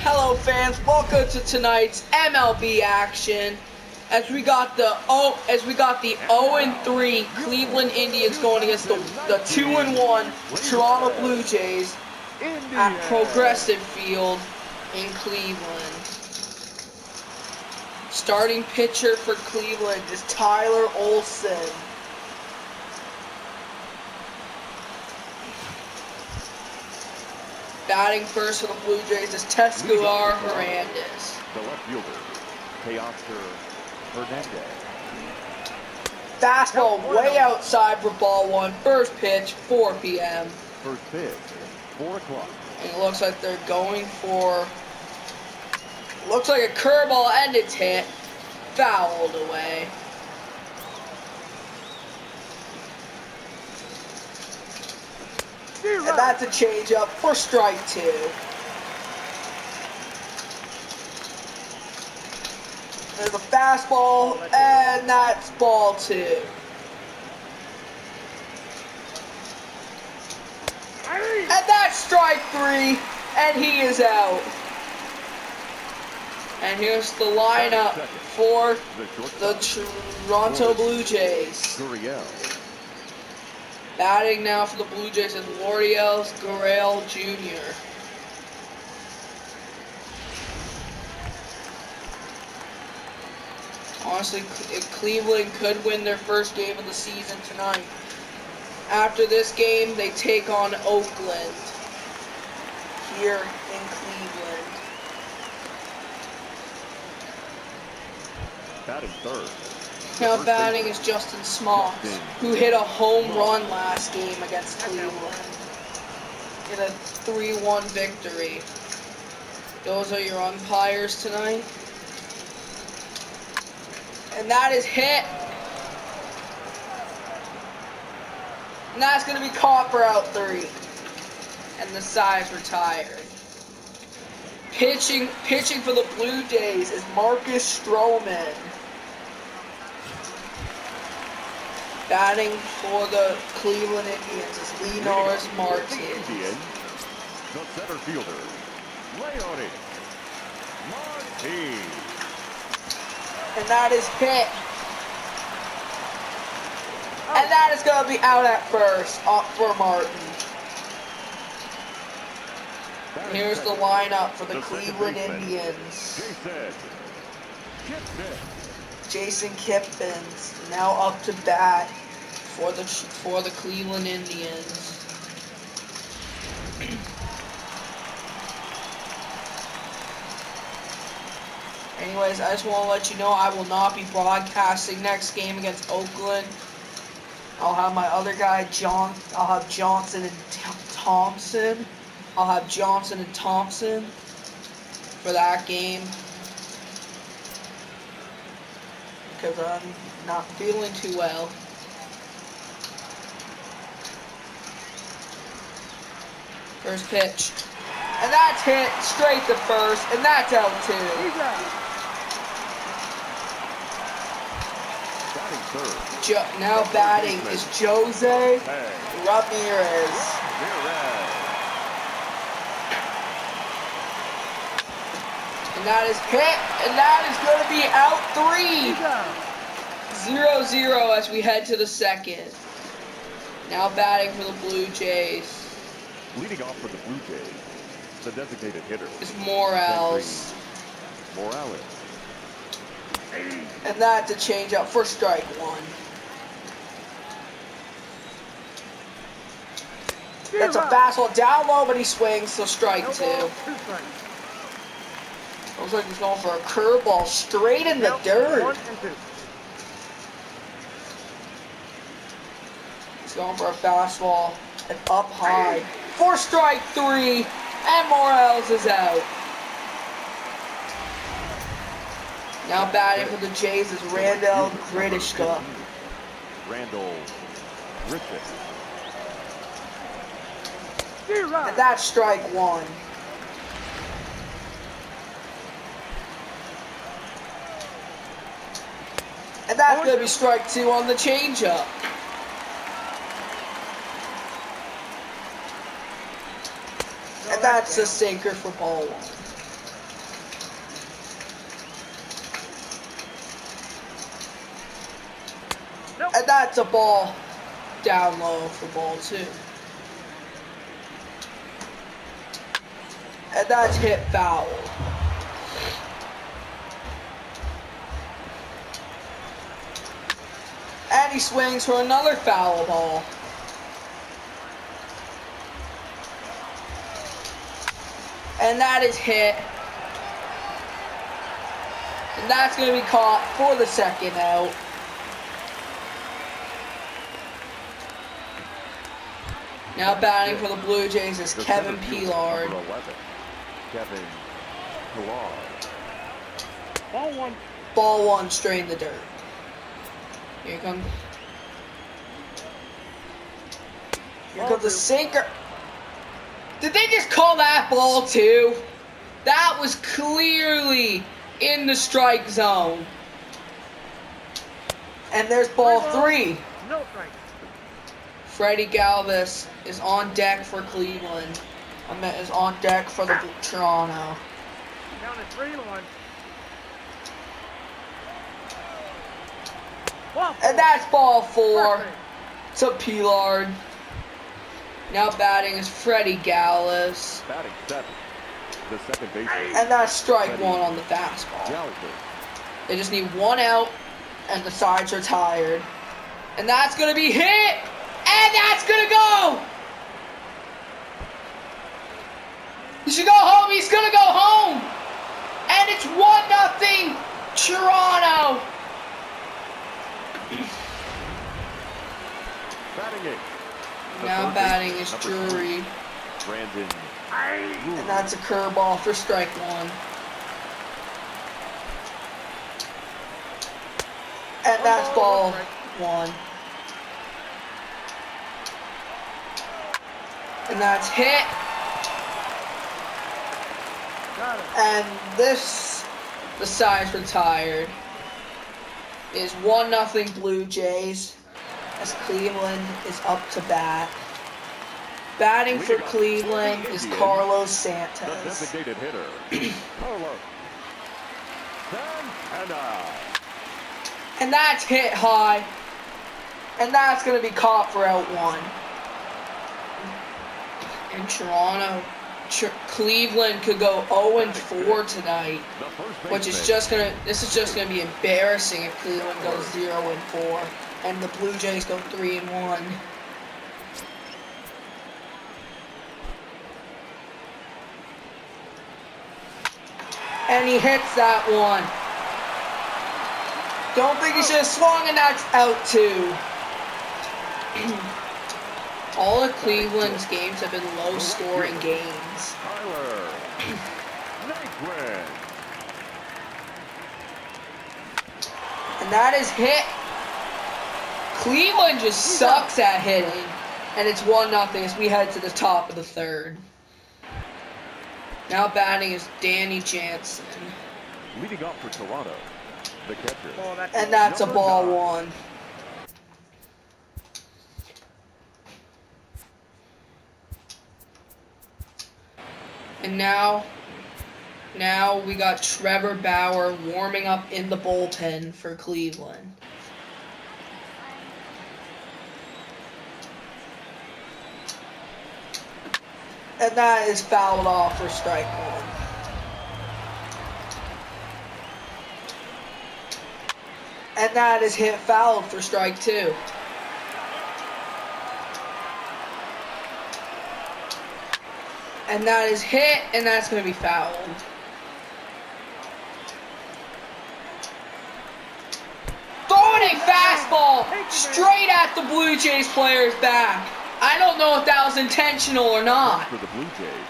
Hello fans, welcome to tonight's MLB action. As we got the 0-3 Cleveland Indians going against the 2-1 Toronto Blue Jays at Progressive Field in Cleveland. Starting pitcher for Cleveland is Tyler Olson. Batting first for the Blue Jays is Tescular Hernandez. The left fielder, Teoscar Hernandez. Fastball way outside for ball one. First pitch, 4 p.m. First pitch, 4 o'clock. And it looks like they're going for, looks like a curveball and it's hit. Fouled away. And that's a changeup for strike 2. There's a fastball, and that's ball 2. And that's strike 3, and he is out. And here's the lineup for the Toronto Blue Jays. Batting now for the Blue Jays is Lourdes Gurriel Jr. Honestly, Cleveland could win their first game of the season tonight. After this game, they take on Oakland here in Cleveland. Batting third. Now batting is Justin Smoltz, who hit a home run last game against Cleveland in a 3-1 victory. Those are your umpires tonight. And that is hit. And that's going to be caught for out 3. And the side's retired. Pitching for the Blue Jays is Marcus Stroman. Batting for the Cleveland Indians is Leonard Martinez. The center fielder, Leonard Martinez. And that is hit. And that is going to be out at first, up for Martin. And here's the lineup for the Cleveland Indians. Jason Kiffins now up to bat for the Cleveland Indians. Anyways, I just want to let you know I will not be broadcasting next game against Oakland. I'll have my other guy, I'll have Johnson and Thompson. I'll have Johnson and Thompson for that game. Because I'm not feeling too well. First pitch. And that's hit straight to first, and that's out 2. Now batting is Jose Ramirez. And that is hit, and that is going to be out 3. 0-0 as we head to the second. Now batting for the Blue Jays. Leading off for the Blue Jays, the designated hitter is Morales. Morales. And that's a changeup for strike 1. That's a fastball down low, but he swings, so strike 2. Looks like he's going for a curveball straight in the dirt. He's going for a fastball and up high for strike 3, and Morales is out. Now batting for the Jays is Randall Grichuk. Randall Grichuk. And that's strike 1. And that's going to be strike 2 on the changeup. And that's a sinker for ball 1. And that's a ball down low for ball 2. And that's hit foul. And he swings for another foul ball. And that is hit. And that's going to be caught for the second out. Now batting for the Blue Jays is Kevin Pillar. Kevin Pillar. Ball 1. Ball 1, straight in the dirt. Here comes. Here comes the sinker. Did they just call that ball 2? That was clearly in the strike zone. And there's ball 3. No strike. Freddie Galvis is on deck for Cleveland. Is on deck for the Toronto. Down to 3-1. And that's ball 4 to Pillar. Now batting is Freddie Galvis. Batting 7. The second baseman. And that's strike 1 on the fastball. They just need 1 out, and the side's retired. And that's going to be hit! And that's going to go! He should go home. He's going to go home! And it's 1-0 Toronto! Batting 8. Now batting is Drury. Brandon. And that's a curveball for strike 1. And that's ball 1. And that's hit. And this, the side's retired, is 1-0 Blue Jays as Cleveland is up to bat. Batting for Cleveland is Carlos The Santos. designated hitter. Carlos. And that's hit high. And that's going to be caught for out 1. In Toronto, Cleveland could go 0-4 tonight, which is just gonna. This is just gonna be embarrassing if Cleveland goes 0-4, and the Blue Jays go 3-1. And he hits that one. Don't think he should have swung, and that's out 2. All of Cleveland's games have been low-scoring games. And that is hit. Cleveland just sucks at hitting. And it's 1-0 as we head to the top of the 3rd. Now batting is Danny Jansen. Leading off for Toronto, the catcher. And that's a ball 1. And now we got Trevor Bauer warming up in the bullpen for Cleveland. And that is fouled off for strike 1. And that is hit fouled for strike 2. And that is hit, and that's going to be fouled. Throwing a fastball straight at the Blue Jays player's back. I don't know if that was intentional or not. For the Blue Jays,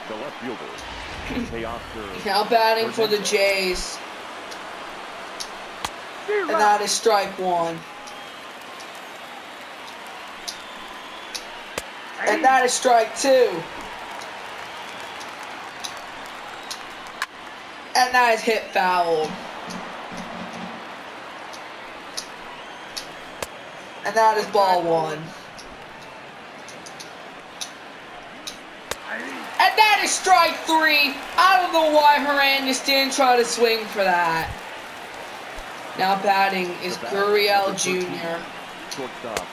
the left fielder. Now batting for the Jays. And that is strike 1. And that is strike 2. And that is hit foul. And that is ball 1. And that is strike 3. I don't know why Hernandez didn't try to swing for that. Now batting is Gurriel Jr. Shortstop.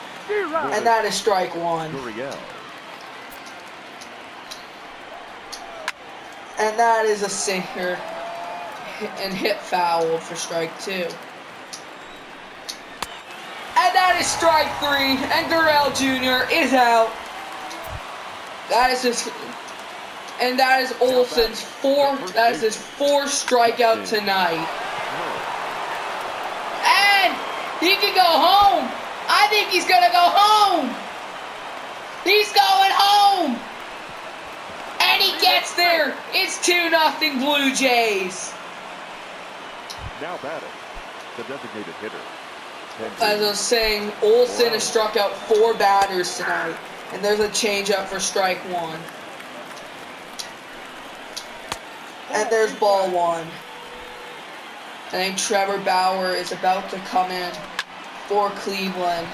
And that is strike one. Gurriel. And that is a sinker. And hit fouled for strike two. And that is strike three. And Gurriel Jr. is out. That is his. And that is Olson's that is his fourth strikeout tonight. And he can go home. I think he's gonna go home. He's going home. And he gets there. It's 2-0 Blue Jays. Now batting, the designated hitter. As I was saying, Olson has struck out 4 batters tonight. And there's a changeup for strike one. And there's ball one. I think Trevor Bauer is about to come in for Cleveland.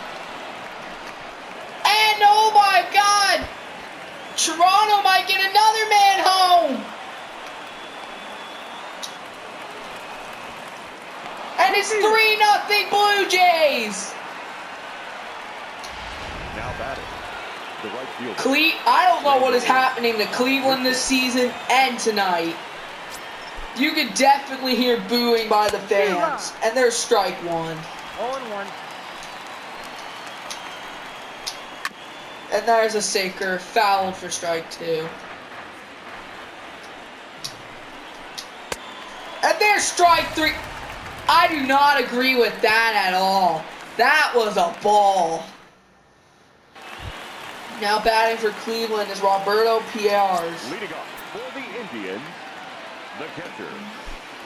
And oh my God! Toronto might get another man home! And it's 3-0 Blue Jays! Now batting, the right fielder. I don't know what is happening to Cleveland this season and tonight. You could definitely hear booing by the fans. And there's strike one. 0-1. And there's a sinker, fouled for strike two. And there's strike three. I do not agree with that at all. That was a ball. Now batting for Cleveland is Roberto Pierres. Leading off for the Indians, the catcher,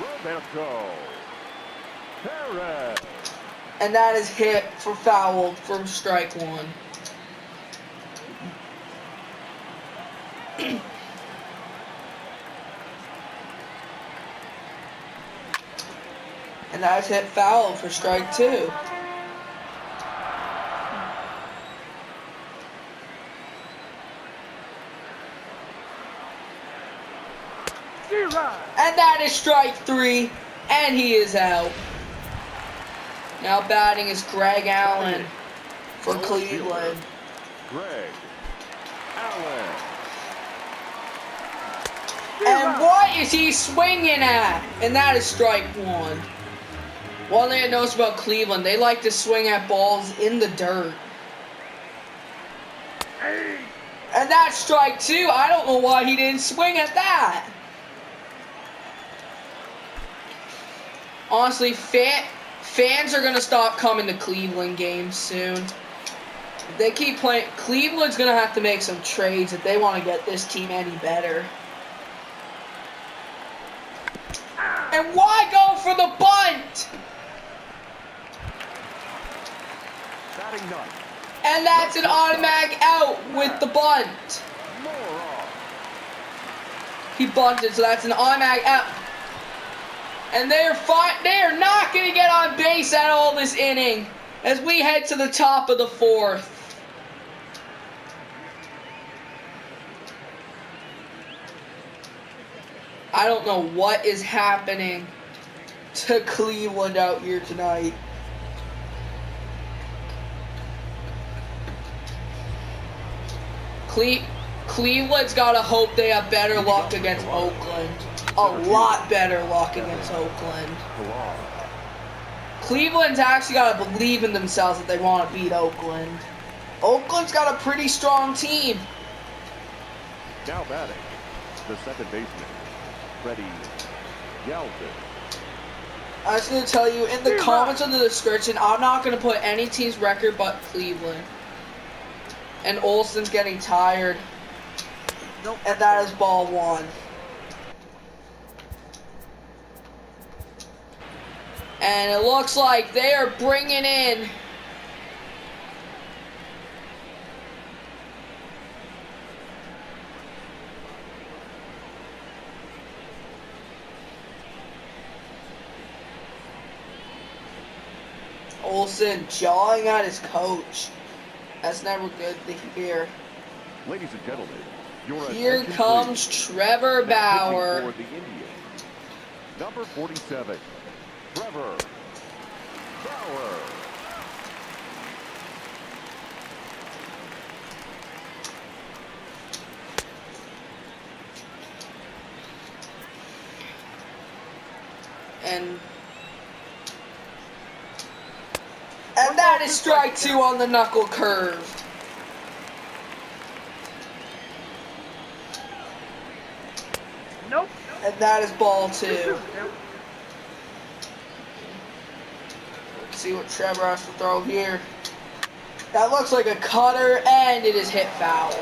Roberto Perez. And that is hit for fouled for strike one. And that's hit foul for strike two. And that is strike three, and he is out. Now batting is Greg Allen for Cleveland. Greg Allen. And what is he swinging at? And that is strike one. One thing I noticed about Cleveland, they like to swing at balls in the dirt. And that's strike two. I don't know why he didn't swing at that. Honestly, fans are going to stop coming to Cleveland games soon. If they keep playing, Cleveland's going to have to make some trades if they want to get this team any better. And why go for the bunt? Batting ninth. And that's an automatic out with the bunt. He bunted, so that's an automatic out. And they're not going to get on base at all this inning as we head to the top of the fourth. I don't know what is happening to Cleveland out here tonight. Cleveland's got to hope they have better luck against Oakland. A lot better luck against Oakland. Cleveland's actually got to believe in themselves if they want to beat Oakland. Oakland's got a pretty strong team. Now batting, the second baseman, Freddie Galvin. I was going to tell you, in the comments on the description, I'm not going to put any team's record but Cleveland. And Olson's getting tired. Nope. And that is ball one. And it looks like they are bringing in Olson jawing at his coach. That's never good to hear. Ladies and gentlemen, here comes Trevor Bauer. For the Indians, number 47, Trevor Bauer. And that is strike 2 on the knuckle curve. Nope. And that is ball 2. Let's see what Trevor has to throw here. That looks like a cutter, and it is hit foul.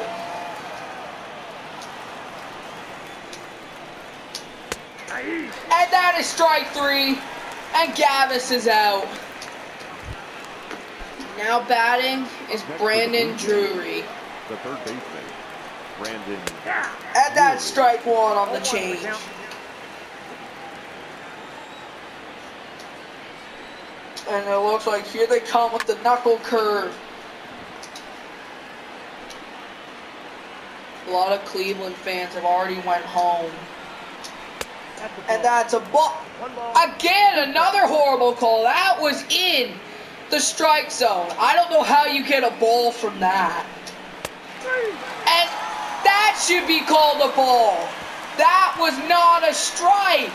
And that is strike 3, and Gavis is out. Now batting is Brandon Drury. The third baseman, Brandon. And that's strike 1 on the change. And it looks like here they come with the knuckle curve. A lot of Cleveland fans have already went home. And that's a ball. Again, another horrible call. That was in the strike zone. I don't know how you get a ball from that. And that should be called a ball. That was not a strike.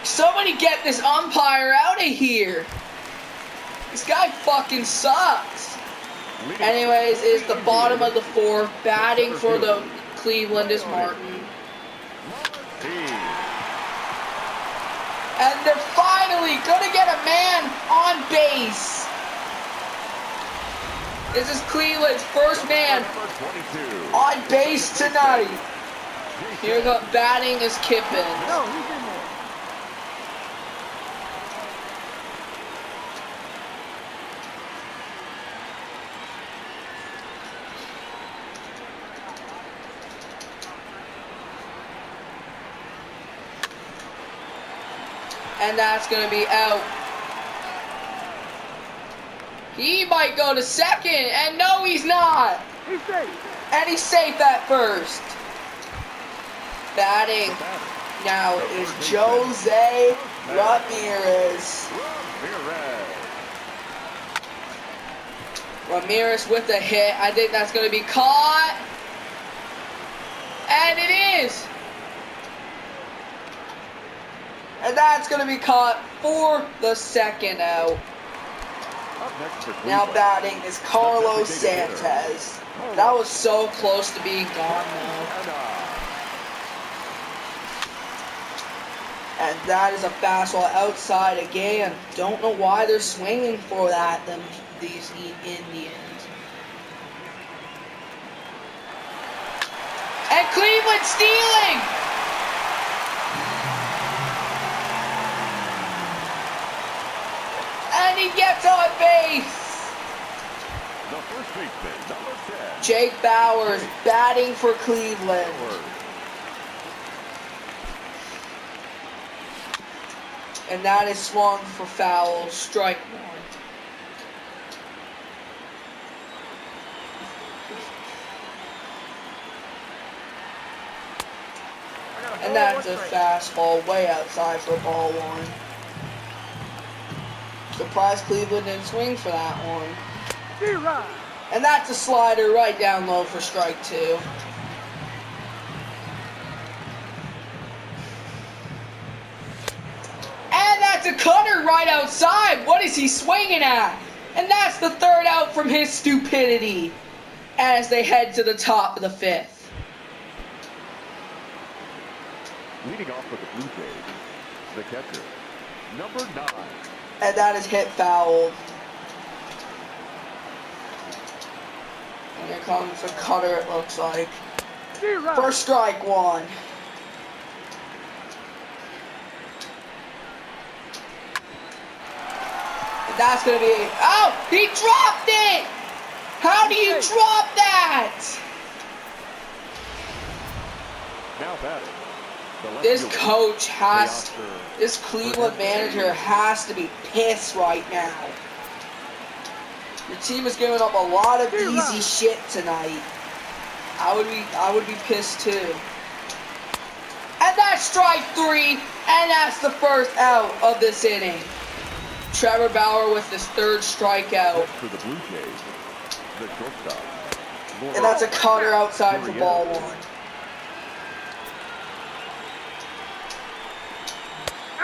Somebody get this umpire out of here. This guy fucking sucks. Anyways, it's the bottom of the 4th. Batting for the Cleveland is Martin. And they're finally going to get a man on base. This is Cleveland's first man on base tonight. Here the batting is Kippen. No, he did more. And that's going to be out. He might go to second, and no, he's not. He's safe. And he's safe at first. Batting now is Jose Ramirez. Ramirez with a hit. I think that's going to be caught. And it is. And that's going to be caught for the second out. Now batting is Carlos Sanchez. That was so close to being gone though. And that is a fastball outside again. Don't know why they're swinging for that, these Indians. And Cleveland stealing! And he gets on base. The first baseman, number 10. Jake Bauers batting for Cleveland. And that is swung for foul, strike 1. And that's a fastball way outside for ball 1. Surprised Cleveland didn't swing for that one. And that's a slider right down low for strike 2. And that's a cutter right outside. What is he swinging at? And that's the third out from his stupidity as they head to the top of the 5th. Leading off with the Blue Jays, the catcher, number 9. And that is hit fouled. And here comes a cutter, it looks like. For strike 1. And that's going to be... Oh! He dropped it! How do you drop that? Now batting. This coach has... This Cleveland manager has to be pissed right now. Your team is giving up a lot of easy shit tonight. I would be pissed too. And that's strike 3, and that's the first out of this inning. Trevor Bauer with his third strikeout. For the Blue Jays, the shortstop. And that's a cutter outside for ball one.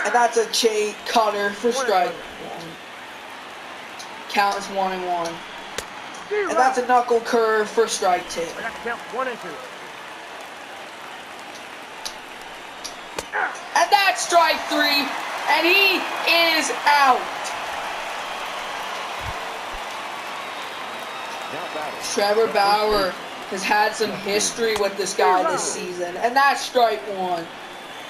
And that's a cutter for strike one. Count is 1-1. And that's a knuckle curve for strike two. Count 1 and 2. And that's strike three. And he is out. Trevor Bauer has had some history with this guy this season. And that's strike one.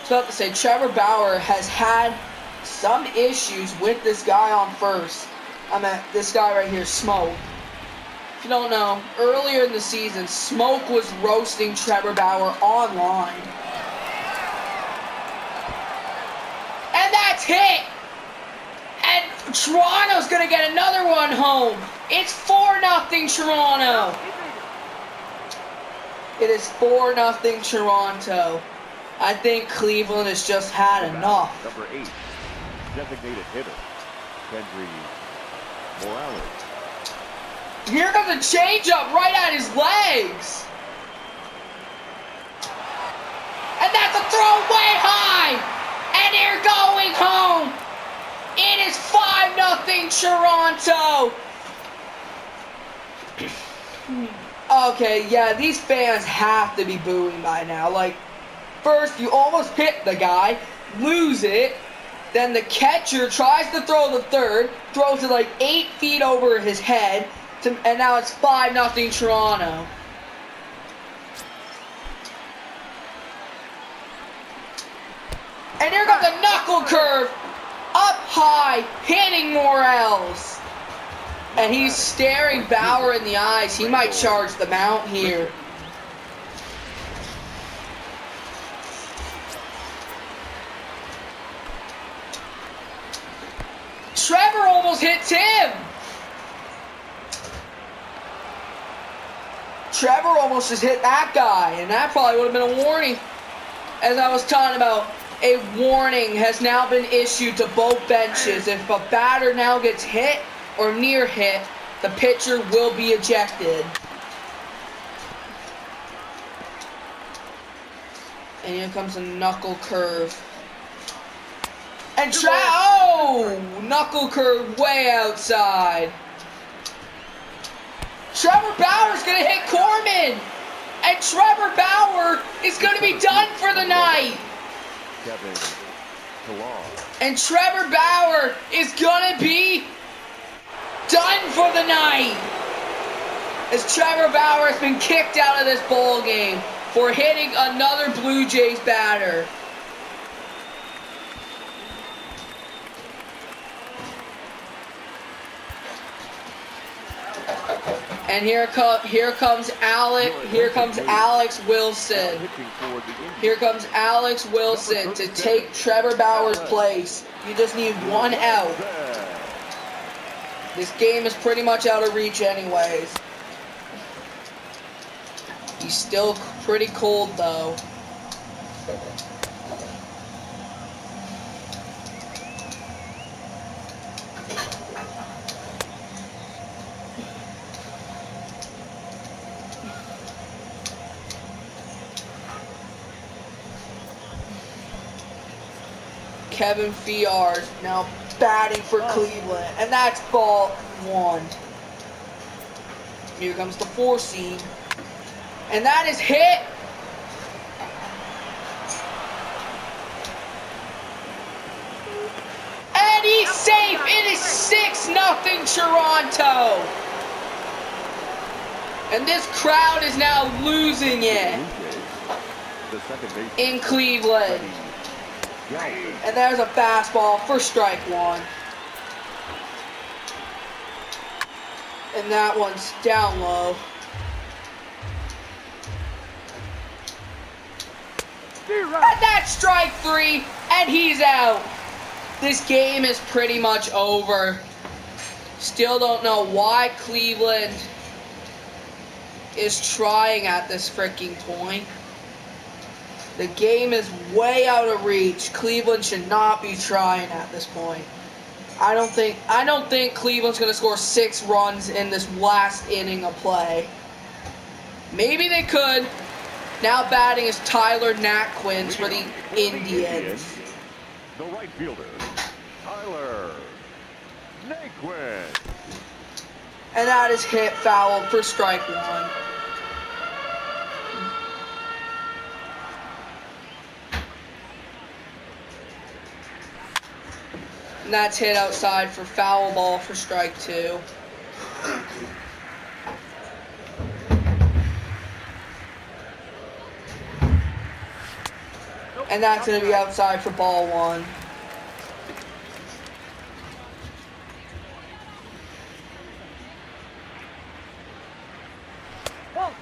So I have to say, Trevor Bauer has had some issues with this guy on first. This guy right here, Smoke. If you don't know, earlier in the season, Smoke was roasting Trevor Bauer online. And that's hit! And Toronto's going to get another one home. It's 4-0 Toronto. It is 4-0 Toronto. I think Cleveland has just had enough. Number 8, designated hitter, Kendry Morales. Here comes a changeup right at his legs. And that's a throw way high. And they're going home. It is 5-0 Toronto. Okay, yeah, these fans have to be booing by now. Like, first you almost hit the guy, lose it, then the catcher tries to throw the third, throws it like 8 feet over his head, and now it's 5-0 Toronto. And here comes a knuckle curve, up high, hitting Morales. And he's staring Bauer in the eyes. He might charge the mount here. Trevor almost hits him. Trevor almost just hit that guy, and that probably would have been a warning. As I was talking about, a warning has now been issued to both benches. If a batter now gets hit or near hit, the pitcher will be ejected. And here comes a knuckle curve. And knuckle curve way outside. Trevor Bauer's going to hit Corman. And Trevor Bauer is going to be done for the night. And Trevor Bauer is going to be done for the night. As Trevor Bauer has been kicked out of this ball game for hitting another Blue Jays batter. And here comes Alex Wilson. Here comes Alex Wilson to take Trevor Bauer's place. You just need one out. This game is pretty much out of reach anyways. He's still pretty cold though. Kevin Fiard now batting for Cleveland, and that's ball one. Here comes the 4-seam, and that is hit. And he's safe. It is 6-0 Toronto. And this crowd is now losing it in Cleveland. And there's a fastball for strike one. And that one's down low. And that's strike three, and he's out. This game is pretty much over. Still don't know why Cleveland is trying at this freaking point. The game is way out of reach. Cleveland should not be trying at this point. I don't think Cleveland's gonna score 6 runs in this last inning of play. Maybe they could. Now batting is Tyler Natquins for the Indians. The right fielder, Tyler Naquin. And that is hit foul for strike 1. And that's hit outside for foul ball for strike 2. And that's going to be outside for ball 1.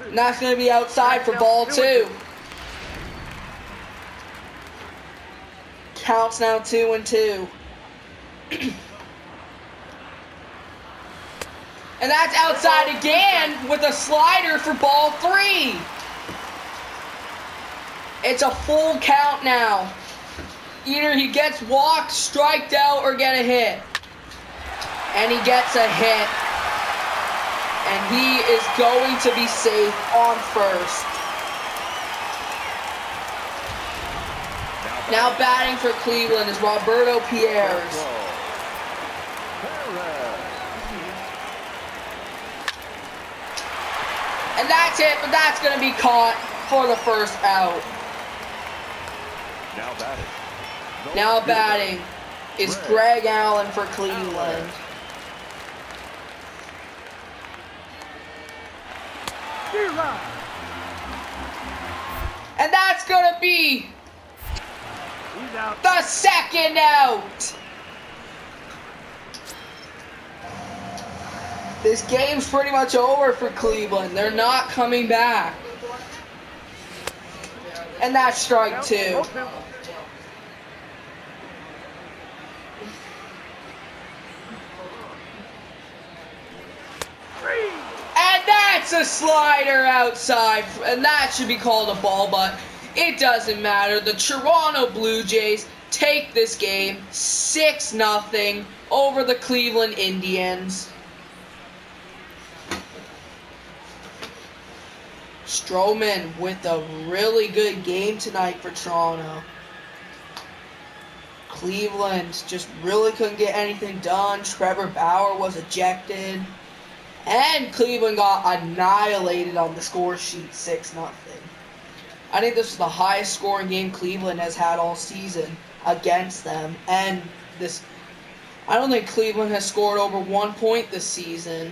And that's going to be outside for ball 2. Counts now 2-2. And that's outside again with a slider for ball 3. It's a full count now. Either he gets walked, striked out, or get a hit. And he gets a hit. And he is going to be safe on first. Now batting for Cleveland is Roberto Pierres. And that's it, but that's going to be caught for the first out. Now batting is Greg Allen for Cleveland. And that's going to be the second out. This game's pretty much over for Cleveland. They're not coming back. And that's strike 2. And that's a slider outside. And that should be called a ball, but it doesn't matter. The Toronto Blue Jays take this game 6-0 over the Cleveland Indians. Stroman with a really good game tonight for Toronto. Cleveland just really couldn't get anything done. Trevor Bauer was ejected. And Cleveland got annihilated on the score sheet 6-0. I think this is the highest scoring game Cleveland has had all season against them. And I don't think Cleveland has scored over 1 point this season.